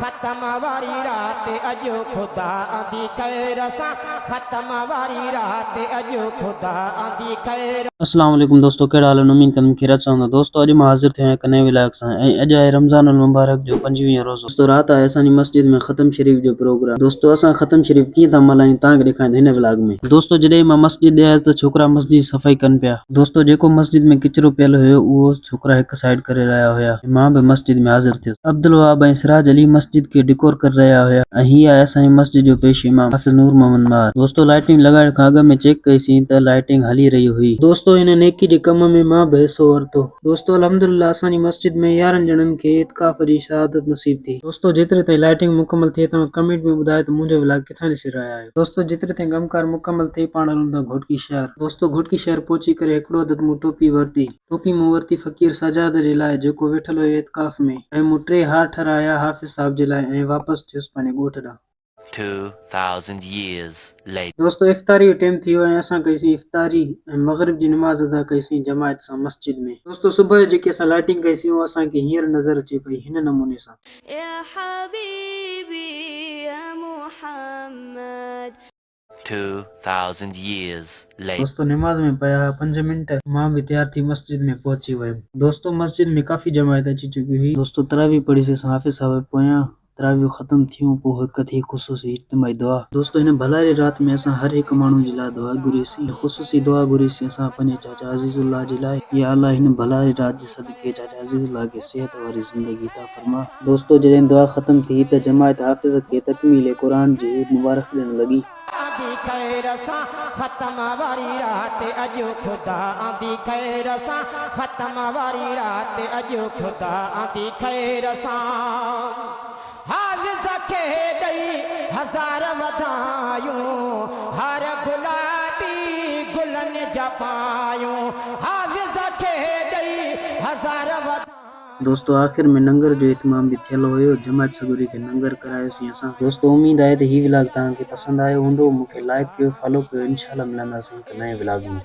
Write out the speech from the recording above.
ख़त्म वारी रात अॼु ख़ुदा आंदी ख़ैर सां ख़त्म वारी रात अॼु ख़ुदा आंदी ख़ैर। अस्सलाम वालेकुम दोस्तों, कहिड़ा हाल आहिनि? उमीद कंदुमि खैरियत सां हूंदा। दोस्तों अॼु मां हाज़िर थियो आहियां हिकु नए व्लॉग सां ऐं अॼु आहे रमज़ान अल मुबारक जो 25 रोज़ो। दोस्तों राति आहे असांजी मस्जिद में ख़त्म शरीफ़ जो प्रोग्राम। दोस्तों असां ख़त्म शरीफ़ कीअं था मल्हायूं तव्हांखे ॾेखारींदा हिन व्लॉग में। दोस्तों जॾहिं मां मस्जिद आयुसि त छोकिरा मस्जिद सफ़ाई कनि पिया। दोस्तों जेको मस्जिद में किचिरो पियल हुयो उहो छोकिरा हिकु साइड करे रहिया हुया। मां बि मस्जिद में हाज़िर थियो। अब्दुल वहाब ऐं सिराज अली मस्जिद खे डेकोर करे रहिया हुया ऐं हीअ आहे असांजी मस्जिद जो पेश इमाम हाफ़िज़ नूर मोहम्मद मार। दोस्तों लाइटिंग लॻाइण खां अॻु में चेक कईसीं त लाइटिंग हली रही हुई। दोस्तों हिन नेकी जे कम में मां बि हिसो वरितो। दोस्तों अल्हम्दुलिल्लाह असांजी मस्जिद में 11 ॼणनि खे इत्काफ़ जी शहादत नसीब थी। दोस्तों जेतिरे ताईं लाइटिंग मुकम्मल थिए तव्हां कमेंट में ॿुधायो त मुंहिंजो व्लॉग किथां ॾिसी रहिया आहियो। दोस्तों जेतिरे ताईं कमकार मुकम्मल थिए पाण हलूं था घोटकी शहर। दोस्तों घोटकी शहर पहुची करे हिकिड़ो अदद मूं टोपी वरिती। टोपी मूं वरिती फ़कीर सजाद जे लाइ जेको वेठल हुयो इत्काफ़ में ऐं मूं 3 हार ठहिराया हाफ़िज़ साहब जे लाइ ऐं वापसि थियुसि पंहिंजे ॻोठ ॾांहुं। 2000 years later. दोस्तों इफ्तारी जो टाइम थी वियो ऐं असां कईसीं इफ्तारी ऐं मग़रिब जी नमाज़ अदा कईसीं जमायत सां मस्जिद में। दोस्तों सुबुह जो जेकी असां लाइटिंग कईसीं उहा असांखे हींअर नज़र अचे पई हिन नमूने सां। या हबीबी या मुहम्मद। 2000 years later. दोस्तों नमाज में पया 5 मिंट मां भी तैयार थी मस्जिद में पहुची वयुमि। दोस्तों मस्जिद में काफ़ी जमायत अची चुकी हुई। दोस्तों तरावी पढ़ी से हाफ़िज़ साहब पोयां तरावी ख़त्म थियूं पोइ हिकु थी ख़ुसूसी इज्तिमाई दुआ। दोस्तों हिन भलाई रात में असां हर हिकु माण्हू जे लाइ दुआ घुरीसीं। ख़ुसूसी दुआ घुरीसीं असां पंहिंजे चाचा अज़ीज़ुल्लाह जे लाइ। या अल्लाह हिन भलाई रात जे सदके चाचा अज़ीज़ुल्लाह खे सेहत वारी ज़िंदगी अता फरमा। दोस्तों जॾहिं दुआ ख़त्म थी त जमायत हाफ़िज़ खे तकमील क़ुरान जी मुबारक ॾियण लॻी। आंदी ख़ैर सां ख़त्म वारी रात अॼु ख़ुदा आंदी ख़ैर सां ख़त्म वारी रात अॼु ख़ुदा आंदी ख़ैर सां। हाफ़िज़ खे ॾेई हज़ार वधायूं हर गुलाबी गुलनि जा पायूं। हाफ़िज़ खे ॾेई हज़ार दोस्तों आखिर में लंगर जो इत्माम भी थियल हुयो। जमायत सगुरी खे लंगर करायोसीं असां। दोस्तों उम्मीद आहे त हीउ व्लॉग तव्हांखे पसंदि आयो हूंदो। मूंखे लाइक कयो, फॉलो कयो। इंशाल्लाह मिलंदासीं हिकु नए व्लॉग में।